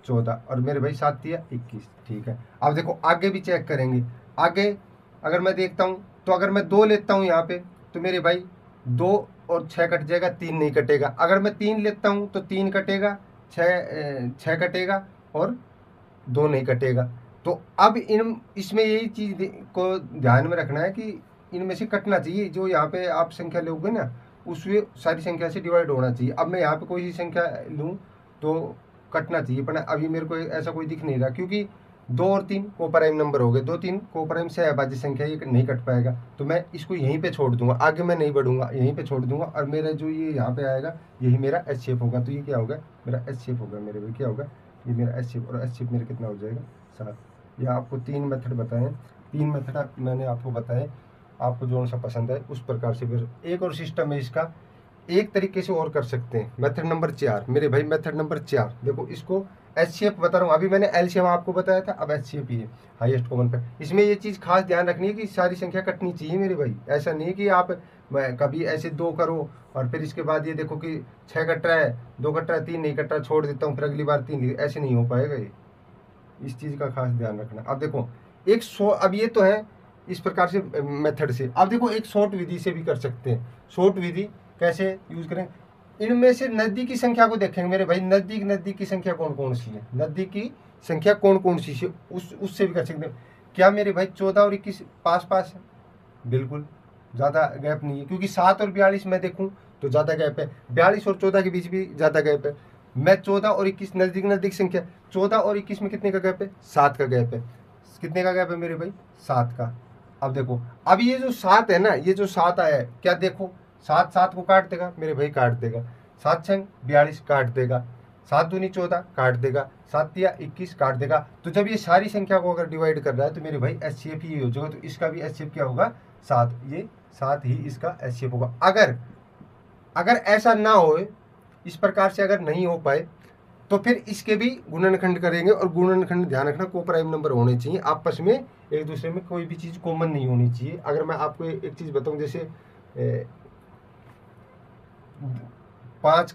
14 और मेरे भाई 7 तिया 21। ठीक है, अब देखो आगे भी चेक करेंगे। आगे अगर मैं देखता हूँ तो अगर मैं 2 लेता हूँ यहाँ पे तो मेरे भाई 2 और 6 कट जाएगा, 3 नहीं कटेगा। अगर मैं 3 लेता हूँ तो 3 कटेगा, 6 कटेगा और 2 नहीं कटेगा। तो अब इन इसमें यही चीज़ को ध्यान में रखना है कि इनमें से कटना चाहिए। जो यहाँ पे आप संख्या लोगे ना उसमें सारी संख्या से डिवाइड होना चाहिए। अब मैं यहाँ पे कोई सी संख्या लूँ तो कटना चाहिए, पर अभी मेरे को ऐसा कोई दिख नहीं रहा, क्योंकि 2 और 3 को प्राइम नंबर हो गए, 2 3 को प्राइम से अभाज्य संख्या, ये नहीं कट पाएगा। तो मैं इसको यहीं पे छोड़ दूंगा, आगे मैं नहीं बढ़ूंगा, यहीं पे छोड़ दूंगा और मेरा जो ये यहाँ पे आएगा यही मेरा एच शेप होगा। तो ये क्या होगा, मेरा एच शेप होगा मेरे भाई, क्या होगा ये मेरा एच शेप। और एच शेप मेरा कितना हो जाएगा 7। ये आपको 3 मेथड बताएं, 3 मेथड मैंने आपको बताए, आपको जो सा पसंद है उस प्रकार से। फिर एक और सिस्टम है इसका, एक तरीके से और कर सकते हैं। मेथड नंबर 4 मेरे भाई, मेथड नंबर 4 देखो, इसको एच शेप बता रहा हूँ। अभी मैंने एल शेप आपको बताया था, अब एच शेप ही है, हाईएस्ट कॉमन फैक्टर। इसमें ये चीज़ खास ध्यान रखनी है कि सारी संख्या कटनी चाहिए मेरे भाई। ऐसा नहीं कि आप कभी ऐसे 2 करो और फिर इसके बाद ये देखो कि 6 कट रहा है, 2 कट रहा है, 3 नहीं कट रहा, छोड़ देता हूँ, फिर अगली बार 3, ऐसे नहीं हो पाएगा ये। इस चीज़ का खास ध्यान रखना। अब देखो एक अब ये तो है इस प्रकार से मेथड से। अब देखो एक शॉर्ट विधि से भी कर सकते हैं। शॉर्ट विधि कैसे यूज करें, इनमें से नजदीकी संख्या को देखेंगे मेरे भाई, नजदीक की संख्या कौन कौन सी है, नजदीक की संख्या कौन कौन सी है, उससे भी कर सकते हैं। क्या मेरे भाई 14 और 21 पास पास है, बिल्कुल ज़्यादा गैप नहीं है, क्योंकि 7 और 42 मैं देखूं तो ज़्यादा गैप है, 42 और 14 के बीच भी ज़्यादा गैप है। मैं 14 और 21 नजदीक संख्या, 14 और 21 में कितने का गैप है, 7 का गैप है। कितने का गैप है मेरे भाई, 7 का। अब देखो, अब ये जो 7 है ना, ये जो 7 आया है, क्या देखो 7 7 को काट देगा मेरे भाई, काट देगा। 7 छंग 42 काट देगा, 7 दूनी 14 काट देगा, 7 तिया 21 काट देगा। तो जब ये सारी संख्या को अगर डिवाइड कर रहा है तो मेरे भाई एच शेप ही हो जाएगा। तो इसका भी एच शेप क्या होगा, 7। ये 7 ही इसका एच शेप होगा। अगर ऐसा ना हो, इस प्रकार से अगर नहीं हो पाए तो फिर इसके भी गुणनखंड करेंगे। और गुणनखंड ध्यान रखना को प्राइम नंबर होने चाहिए, आपस में एक दूसरे में कोई भी चीज़ कॉमन नहीं होनी चाहिए। अगर मैं आपको एक चीज़ बताऊं, जैसे 5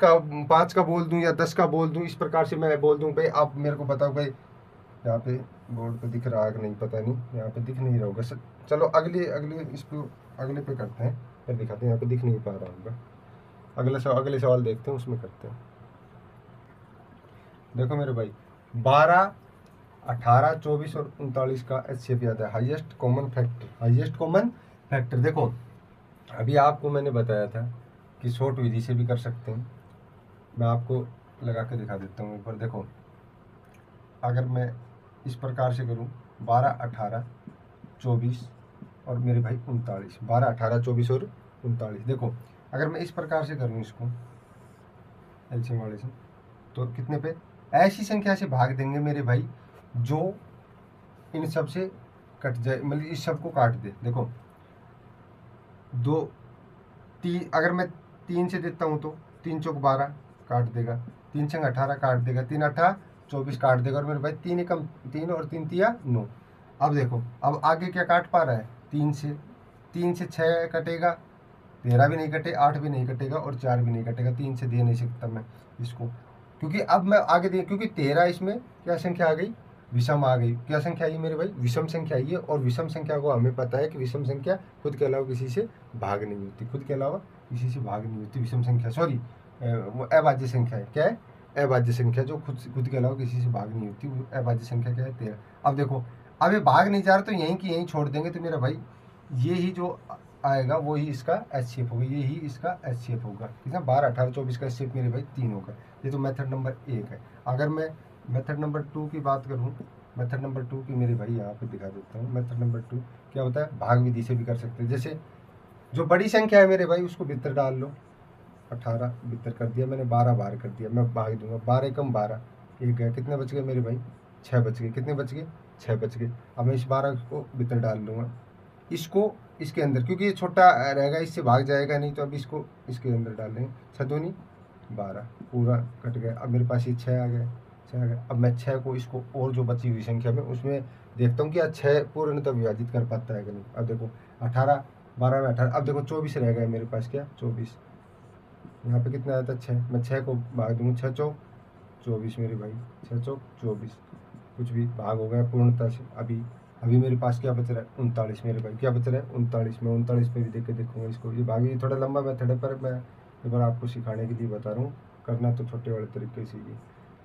का बोल दूं या 10 का बोल दूं, इस प्रकार से मैं बोल दूं भाई, आप मेरे को बताओ भाई, यहाँ पे बोर्ड पे दिख रहा है कि नहीं पता नहीं, यहाँ पे दिख नहीं रहा होगा। चलो अगले इसको अगले पे करते हैं, फिर दिखाते हैं। यहाँ पे दिख नहीं पा रहा होगा, अगले सवाल देखते हैं, उसमें करते हैं। देखो मेरे भाई 12 18 24 और 39 का एच शेप याद है, हाईएस्ट कॉमन फैक्टर। देखो अभी आपको मैंने बताया था कि शॉर्ट विधि से भी कर सकते हैं। मैं आपको लगा के दिखा देता हूँ एक बार। देखो अगर मैं इस प्रकार से करूँ 12 18 24 और मेरे भाई 39, 12 18 24 और 39। देखो अगर मैं इस प्रकार से करूँ इसको एलसीएम वाले से, तो कितने पे, ऐसी संख्या से भाग देंगे मेरे भाई जो इन सब से कट जाए, मतलब इस सब को काट दे। देखो 2 3, अगर मैं 3 से देता हूँ तो 3 चौक 12 काट देगा, 3 छंग 18 काट देगा, 3 8 24 काट देगा। और मेरे भाई 3 एकम 3 और 3 तिया 9। अब देखो अब आगे क्या काट पा रहा है, 3 से 6 कटेगा, 13 भी नहीं कटे, 8 भी नहीं कटेगा और 4 भी नहीं कटेगा। 3 से दे नहीं सकता मैं इसको, क्योंकि अब मैं आगे दे, क्योंकि 13 इसमें क्या संख्या आ गई, विषम आ गई। क्या संख्या आई मेरे भाई, विषम संख्या आई है। और विषम संख्या को हमें पता है कि विषम संख्या खुद के अलावा किसी से भाग नहीं होती, खुद के अलावा किसी से भाग नहीं होती विषम संख्या, सॉरी वो अभाज्य संख्या है। क्या है, अभाज्य संख्या, जो खुद के अलावा किसी से भाग नहीं होती, वो अभाज्य संख्या क्या है, 13। अब देखो अब ये भाग नहीं जा रहा तो यहीं की यहीं छोड़ देंगे, तो मेरा भाई ये ही जो आएगा वो ही इसका एच शेप होगा, ये ही इसका एच शेप होगा। ठीक है, 12 18 24 का एच शेप मेरे भाई 3 होगा। ये तो मेथड नंबर 1 है। अगर मैं मेथड नंबर 2 की बात करूँ, मेथड नंबर 2 की मेरे भाई यहाँ पे दिखा देता हूँ। मेथड नंबर 2 क्या होता है, भाग विधि से भी कर सकते हैं। जैसे जो बड़ी संख्या है मेरे भाई उसको भीतर डाल लो, 18 भीतर कर दिया मैंने, 12 बाहर कर दिया, मैं भाग दूंगा, 12 कम 12 एक गया, कितने बच गए मेरे भाई, 6 बच गए। कितने बच गए, 6 बच गए। अब मैं इस 12 को भीतर डाल लूँगा, इसको इसके अंदर, क्योंकि ये छोटा रहेगा इससे भाग जाएगा नहीं, तो अब इसको इसके अंदर डाल लेंगे। 6 दूनी 12 पूरा कट गया। अब मेरे पास ये 6 आ गया, 6 आ गया। अब मैं 6 को इसको और जो बची हुई संख्या में उसमें देखता हूँ कि 6 पूर्णतः विभाजित कर पाता है कि नहीं। अब देखो 18 12 में 18, अब देखो 24 रह गया मेरे पास, क्या 24, यहाँ पे कितना आया था 6, मैं 6 को भाग दूँगा, 6 चौक 24 मेरे भाई, 6 चौक 24, कुछ भी भाग हो गया पूर्णता से। अभी अभी मेरे पास क्या बच रहा है, 39 मेरे भाई, क्या बच रहा है 39। मैं 39 पे भी देख के देखूंगा इसको। ये भाग, ये थोड़ा लंबा मेथड है पर मैं एक बार आपको सिखाने के लिए बता रहा हूँ, करना तो छोटे वाले तरीके से ही।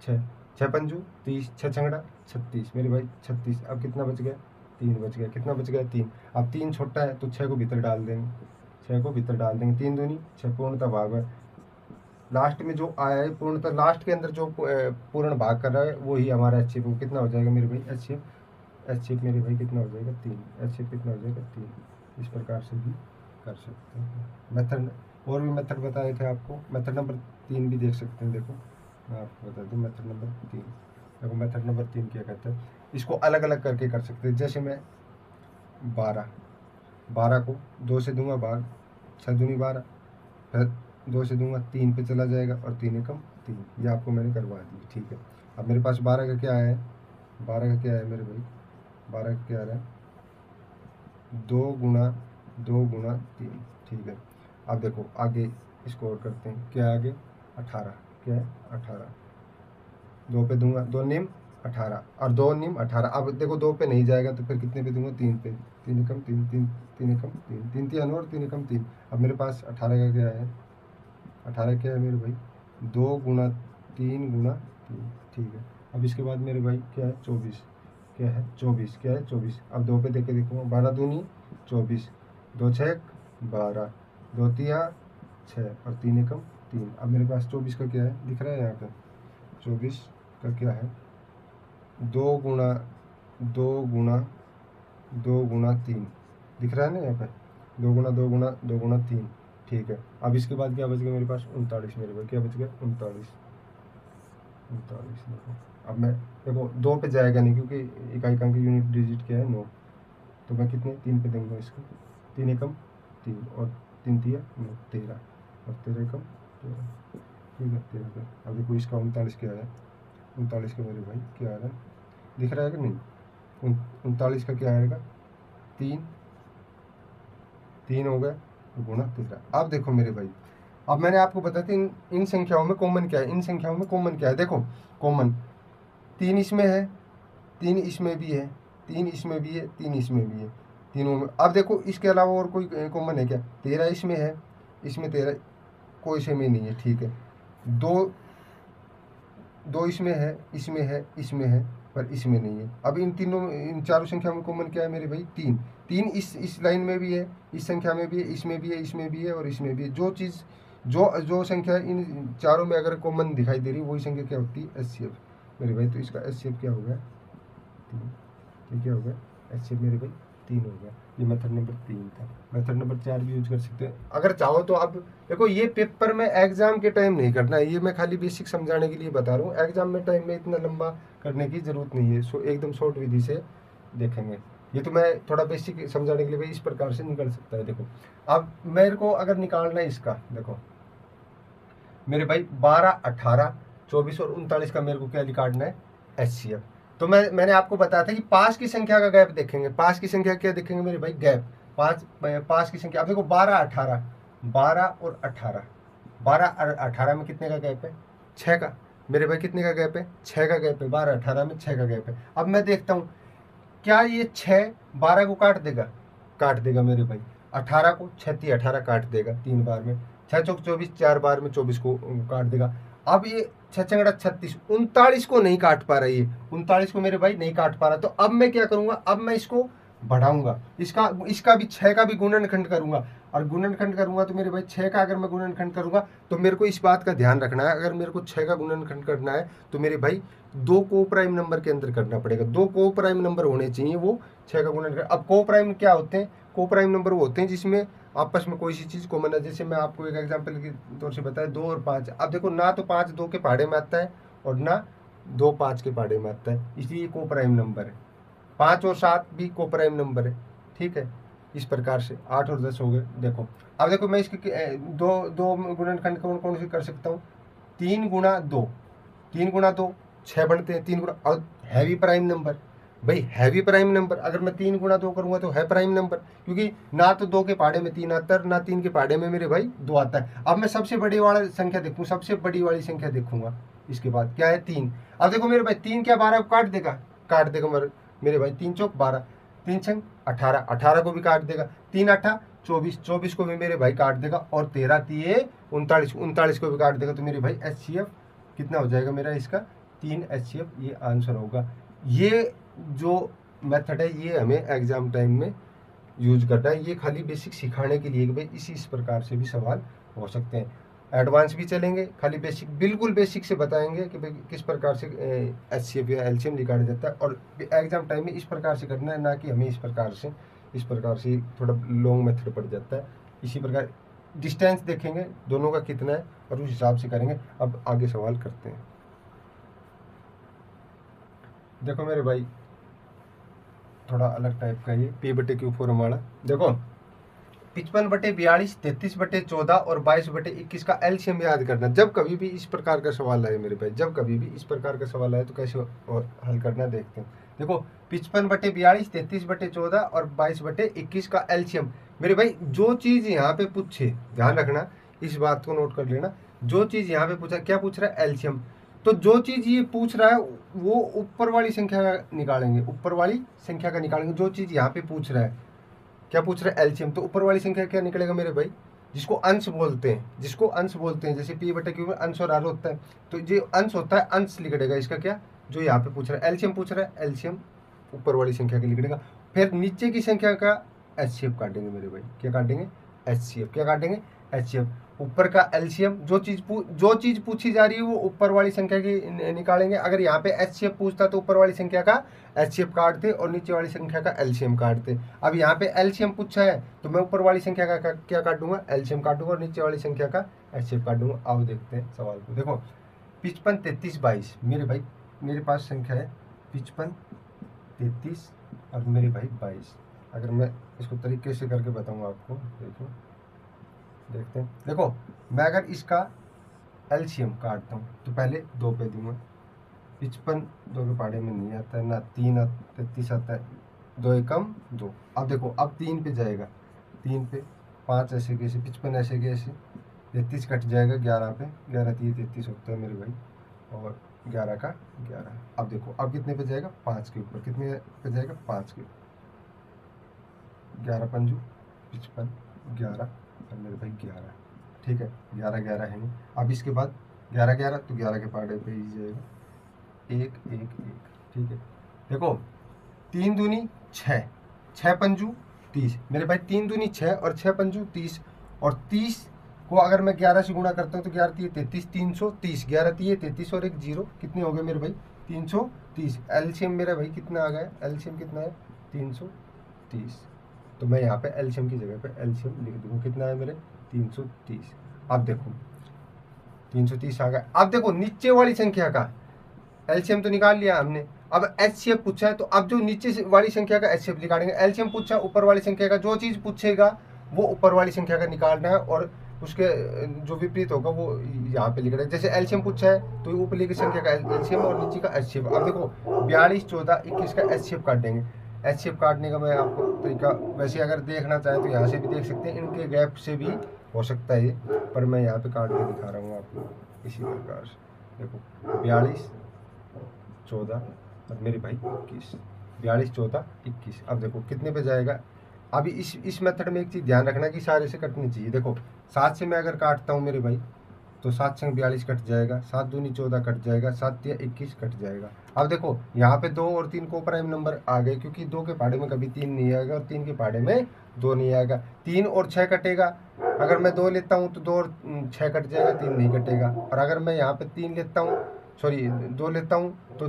6 30, 6 छंगड़ा 36 मेरे भाई 36। अब कितना बच गया, 3 बच गया। कितना बच गया, 3। अब 3 छोटा है तो 6 को भीतर डाल देंगे, 6 को भीतर डाल देंगे। 3 दूनी 6, पूर्णता भाग है। लास्ट में जो आया है पूर्णता, लास्ट के अंदर जो पूर्ण भाग कर रहा है वही हमारा एचसीएफ। वो कितना हो जाएगा मेरे भाई, एचसीएफ मेरे भाई कितना हो जाएगा, 3। एचसीएफ कितना हो जाएगा, 3। इस प्रकार से भी कर सकते हैं मेथड। और भी मेथड बताए थे आपको, मेथड नंबर 3 भी देख सकते हैं। देखो मैं आपको बता दूं, मेथड नंबर 3 देखो, मेथड नंबर 3 क्या कहते हैं, इसको अलग अलग करके कर सकते हैं। जैसे मैं 12 को 2 से दूंगा भाग, 6 दूनी 12, फिर 2 से दूंगा 3 पे चला जाएगा और 3 एकम 3। ये आपको मैंने करवा दी, ठीक है। अब मेरे पास 12 का क्या है, 12 का क्या है मेरे भाई, 12 का क्या आ रहा है, 2 गुणा 3, ठीक है। अब देखो आगे इसको और करते हैं, क्या आगे 18, क्या है 18, 2 पे दूंगा, 2 निम 18 और 2 निम 18। अब देखो 2 पे नहीं जाएगा तो फिर कितने पे दूंगा, 3 पे, 3 एकम 3, 3 एकम 3, 3 3 और 3 एकम 3। अब मेरे पास 18 का क्या है, 18 क्या है मेरे भाई, 2 गुणा 3 गुणा 3, ठीक है। अब इसके बाद मेरे भाई क्या है, 24, क्या है 24, क्या है 24। अब 2 पे देख के देखूँगा, 12 दूनी 24, 2 6 12, 2 तिया 6 और 3 एकम 3। अब मेरे पास 24 का क्या है, दिख रहा है यहाँ पे, 24 का क्या है, 2 गुणा 3 दिख रहा है ना यहाँ पे, 2 गुणा 2 गुणा 3, ठीक है। अब इसके बाद क्या बच गया मेरे पास, 39 मेरे पास, क्या बच गया 39। देखो अब मैं, देखो 2 पे जाएगा नहीं क्योंकि इकाई अंक यूनिट डिजिट क्या है 9, तो मैं कितने 3 पे दूंगा इसको, 3 एकम 3 और 3 तिया 9, 13 और 13 एकम 13, ठीक है 13 पे। अब देखो इसका 39 क्या है, 39 का मेरे भाई क्या आ रहा है, दिख रहा है कि नहीं, 39 का क्या आएगा, 3 हो गया गुणा 13। अब देखो मेरे भाई, अब मैंने आपको बताया था इन संख्याओं में कॉमन क्या है, इन संख्याओं में कॉमन क्या है। देखो कॉमन 3 इसमें है, 3 इसमें भी है, 3 इसमें भी है, 3 इसमें भी है, तीनों में। अब देखो इसके अलावा और कोई कॉमन है क्या, 13 इसमें है, इसमें 13 कोई से में नहीं है, ठीक है। 2 इसमें है, इसमें है, इसमें है, पर इसमें नहीं है। अब इन तीनों, इन चारों संख्या में कॉमन क्या है मेरे भाई, 3 इस लाइन में भी है, इस संख्या में भी है, इसमें भी है, इसमें भी है और इसमें भी है। जो चीज़ जो संख्या इन चारों में अगर कॉमन दिखाई दे रही है वही संख्या क्या होती है, एचसीएफ मेरे भाई। तो इसका एचसीएफ क्या हो गया, 3। ये क्या हो गया, एचसीएफ मेरे भाई 3 हो गया। ये मेथड नंबर 3 था। मेथड नंबर 4 भी यूज कर सकते हैं अगर चाहो तो। आप देखो ये पेपर में एग्जाम के टाइम नहीं करना है, ये मैं खाली बेसिक समझाने के लिए बता रहा हूँ। एग्जाम में टाइम में इतना लंबा करने की जरूरत नहीं है, एकदम शॉर्ट विधि से देखेंगे। ये तो मैं थोड़ा बेसिक समझाने के लिए भाई इस प्रकार से निकल सकता है। देखो अब मेरे को अगर निकालना है इसका, देखो मेरे भाई 12 18 24 और 39 का मेरे को क्या निकालना है, एचसीएफ। तो मैंने आपको बताया था कि पास की संख्या का गैप देखेंगे। पास की संख्या क्या देखेंगे मेरे भाई, गैप, पास की संख्या। अब देखो 12 18, 12 और 18, 12 और 18 में कितने का गैप है, 6 का मेरे भाई। कितने का गैप है, 6 का गैप है, 12 18 में 6 का गैप है। अब मैं देखता हूँ क्या ये 6 12 को काट देगा मेरे भाई, 18 को 6 18 काट देगा 3 बार में, 6 चौक 24, 4 बार में 24 को काट देगा। अब ये 6 चंगड़ा 36, 39 को नहीं काट पा रहा, ये 39 को मेरे भाई नहीं काट पा रहा। तो अब मैं क्या करूंगा, अब मैं इसको बढ़ाऊंगा, इसका भी 6 का भी गुणनखंड करूंगा। और गुणनखंड करूंगा तो मेरे भाई 6 का अगर मैं गुणनखंड करूंगा तो मेरे को इस बात का ध्यान रखना है, अगर मेरे को 6 का गुणनखंड करना है तो मेरे भाई 2 को प्राइम नंबर के अंदर करना पड़ेगा। 2 को प्राइम नंबर होने चाहिए वो 6 का गुणनखंड। अब को प्राइम क्या होते हैं, को प्राइम नंबर वो होते हैं जिसमें आपस में कोई सी चीज़ कॉमन है। जैसे मैं आपको एक एग्जांपल के तौर से बताया, 2 और 5। अब देखो ना तो 5 2 के पहाड़े में आता है और ना 2 5 के पहाड़े में आता है, इसलिए को प्राइम नंबर है। 5 और 7 भी को प्राइम नंबर है, ठीक है। इस प्रकार से 8 और 10 हो गए। देखो अब देखो मैं इसके दो गुणनखंड कौन कौन से कर सकता हूँ, 3 गुणा 2, 3 गुणा 2 6 बनते हैं, 3 गुणा, और हैवी प्राइम नंबर भाई, हैवी प्राइम नंबर अगर मैं 3 गुणा 2 करूंगा तो है प्राइम नंबर, क्योंकि ना तो 2 के पहाड़े में 3 आता है ना 3 के पहाड़े में मेरे भाई 2 आता है। अब मैं सबसे बड़ी वाला संख्या देखूँ, सबसे बड़ी वाली संख्या देखूंगा, इसके बाद क्या है 3। अब देखो मेरे भाई 3 क्या 12 को काट देगा मेरे भाई 3 चौक 12, 3 छंग 18, 18 को भी काट देगा, 3 8 24, 24 को भी मेरे भाई काट देगा, और 13 तिये 39, 39 को भी काट देगा। तो मेरे भाई HCF कितना हो जाएगा मेरा इसका 3 HCF, ये आंसर होगा। ये जो मेथड है ये हमें एग्जाम टाइम में यूज करना है, ये खाली बेसिक सिखाने के लिए कि भाई इस प्रकार से भी सवाल हो सकते हैं। एडवांस भी चलेंगे, खाली बेसिक बिल्कुल बेसिक से बताएंगे कि भाई किस प्रकार से HCF या LCM निकाला जाता है, और एग्जाम टाइम में इस प्रकार से करना है, ना कि हमें इस प्रकार से थोड़ा लॉन्ग मेथड पड़ जाता है। इसी प्रकार डिस्टेंस देखेंगे दोनों का कितना है और उस हिसाब से करेंगे। अब आगे सवाल करते हैं। देखो मेरे भाई थोड़ा अलग टाइप का ये P/Q फॉर्मूला देखो, 55/42, 33/14 और 22/21 का एलसीएम याद करना। जब कभी भी इस प्रकार का सवाल आए मेरे भाई, जब कभी भी इस प्रकार का सवाल आए तो कैसे और हल करना देखते हैं। देखो 55/42, 33/14 और 22/21 का एलसीएम। मेरे भाई जो चीज यहाँ पे पूछे, ध्यान रखना, इस बात को नोट कर लेना, जो चीज यहाँ पे पूछा, क्या पूछ रहा है एलसीएम, तो जो चीज ये पूछ रहा है वो ऊपर वाली संख्या का निकालेंगे, ऊपर वाली संख्या का निकालेंगे। जो चीज यहाँ पे पूछ रहा है, क्या पूछ रहा है एलसीएम, तो ऊपर वाली संख्या क्या निकलेगा मेरे भाई, जिसको अंश बोलते हैं, जिसको अंश बोलते हैं, जैसे P/Q में अंश और आर होता है, तो जो अंश होता है अंश लिखड़ेगा इसका, क्या जो यहाँ पे पूछ रहा है एलसीएम पूछ रहा है, एलसीएम ऊपर वाली संख्या का लिखड़ेगा। फिर नीचे की संख्या का HCF काटेंगे मेरे भाई, क्या काटेंगे HCF, क्या काटेंगे HCF। ऊपर का एलसीएम, जो चीज पूछी जा रही है वो ऊपर वाली संख्या की निकालेंगे। अगर यहाँ पे HCF पूछता तो ऊपर वाली संख्या का HCF काटते और नीचे वाली संख्या का LCM काटते। अब यहाँ पे LCM पूछा है तो मैं ऊपर वाली संख्या का क्या काटूंगा, LCM काटूंगा, और नीचे वाली संख्या का HCF काटूंगा। आओ देखते हैं सवाल को। देखो 55, 33, 22 मेरे भाई, मेरे पास संख्या है 55, 33 और मेरे भाई 22। अगर मैं इसको तरीके से करके बताऊंगा आपको, देखो देखते हैं। देखो मैं अगर इसका एलसीएम काटता हूँ तो पहले 2 पे दूंगा, 55 2 के पहाड़े में नहीं आता है, ना 3 33 आता है, 2 एकम 2। अब देखो अब 3 पे जाएगा, 3 पे 5 ऐसे कैसे, 55 ऐसे कैसे, 33 कट जाएगा 11 पे, 11 3 33 होता है मेरे भाई, और 11 का 11। अब देखो अब कितने पे जाएगा, 5 के ऊपर, कितने पे जाएगा 5 के ऊपर, 11 पंजू 55, 11 और मेरे भाई 11, ठीक है 11 11 है। अब इसके बाद 11 11 तो 11 के पहाड़े पे ही जाएगा, 1 1 1, ठीक है। देखो 3 दूनी 6, 6 पंजू 30 मेरे भाई, 3 दूनी 6 और 6 पंजू 30, और 30 को अगर मैं 11 से गुणा करता हूँ तो 11 3 33, 330, 11 3 33 और एक 0, कितने हो गए मेरे भाई 330। एलसीएम मेरा भाई कितना आ गया, एलसीएम कितना है 330। तो मैं यहाँ पे एलसीएम की जगह पे एलसीएम लिख दूंगा, कितना है मेरे 330। अब देखो 330 आ गया। अब देखो नीचे वाली संख्या का एलसीएम तो निकाल लिया हमने, अब HCF पूछा है तो अब जो नीचे वाली संख्या का HCF निकालेंगे। एलसीएम पूछा ऊपर वाली संख्या का, जो चीज पूछेगा वो ऊपर वाली संख्या का निकालना है, और उसके जो विपरीत होगा वो यहाँ पे लिखना है। जैसे एलसीएम पूछा है तो ऊपर की संख्या का एलसीएम और नीचे का HCF। अब देखो 42 14 21 का HCF काट देंगे। HCF काटने का मैं आपको तरीका, वैसे अगर देखना चाहें तो यहाँ से भी देख सकते हैं, इनके गैप से भी हो सकता है ये, पर मैं यहाँ पे काट के दिखा रहा हूँ आपको इसी प्रकार से। देखो 42 14 और मेरे भाई 21, 42 14 21। अब देखो कितने पे जाएगा। अभी इस मेथड में एक चीज़ ध्यान रखना कि सारे से कटनी चाहिए। देखो 7 से मैं अगर काटता हूँ मेरे भाई तो 7 संग 42 कट जाएगा, 7 दूनी 14 कट जाएगा, 7 तिया 21 कट जाएगा। अब देखो यहाँ पे 2 और 3 को प्राइम नंबर आ गए, क्योंकि 2 के पहाड़े में कभी 3 नहीं आएगा और 3 के पहाड़े में 2 नहीं आएगा। 3 और 6 कटेगा, अगर मैं 2 लेता हूँ तो 2 और 6 कट जाएगा, 3 नहीं कटेगा। और अगर मैं यहाँ पे 3 लेता हूँ, सॉरी 2 लेता हूँ तो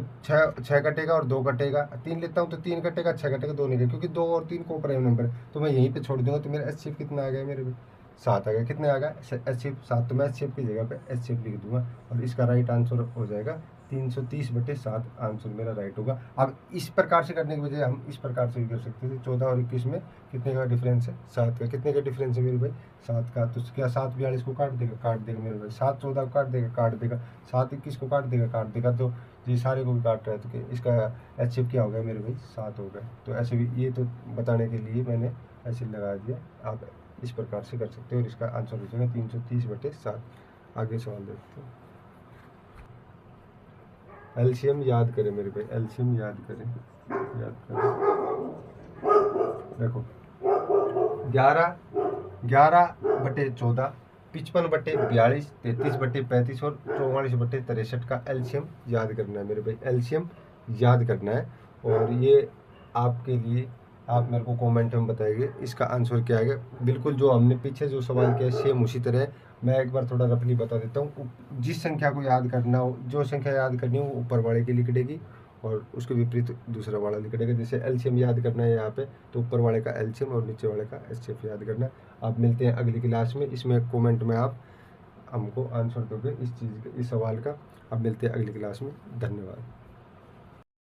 6 कटेगा और 2 कटेगा, 3 लेता हूँ तो 3 कटेगा, 6 कटेगा, 2 नहीं कटेगा, क्योंकि 2 और 3 को प्राइम नंबर है। तो मैं यहीं पे छोड़ दूंगा। तो मेरा HCF कितना आ गया मेरे भाई 7 आ गया। कितने आ गया HCF 7, तो मैं HCF की जगह पे HCF लिख दूंगा और इसका राइट आंसर हो जाएगा 330/7 आंसर मेरा राइट होगा। अब इस प्रकार से करने की बजाय हम इस प्रकार से भी कर सकते थे। 14 और 21 में कितने का डिफरेंस है 7 का। कितने का डिफरेंस है मेरे भाई 7 का। तो क्या 7 42 को काट देगा मेरे भाई, 7 14 को काट देगा, 7 21 को काट देगा। तो ये सारे को भी काट रहा है, तो इसका HCF क्या हो गया मेरे भाई 7 हो गया। तो ऐसे भी ये तो बताने के लिए मैंने ऐसे लगा दिया, आप इस प्रकार से कर सकते हो और इसका आंसर हो जाएगा 330/7। आगे सवाल देखते हैं। एलसीएम याद करें मेरे भाई, एलसीएम याद करें, याद करें। देखो 11/14, 55/42, 33/35 और 44/63 का एलसीएम याद करना है मेरे भाई, एलसीएम याद करना है। और ये आपके लिए, आप मेरे को कमेंट में बताइए इसका आंसर क्या है। बिल्कुल जो हमने पीछे जो सवाल किया सेम उसी तरह है। मैं एक बार थोड़ा रफली बता देता हूँ। जिस संख्या को याद करना हो, जो संख्या याद करनी हो वो ऊपर वाले की लिख देगी और उसके विपरीत दूसरा वाला लिख देगा। जैसे एलसीएम याद करना है यहाँ पे, तो ऊपर वाले का एलसीएम और नीचे वाले का एचसीएफ याद करना है। आप मिलते हैं अगली क्लास में। इसमें कमेंट में आप हमको आंसर दोगे इस चीज़ इस सवाल का। अब मिलते हैं अगली क्लास में। धन्यवाद।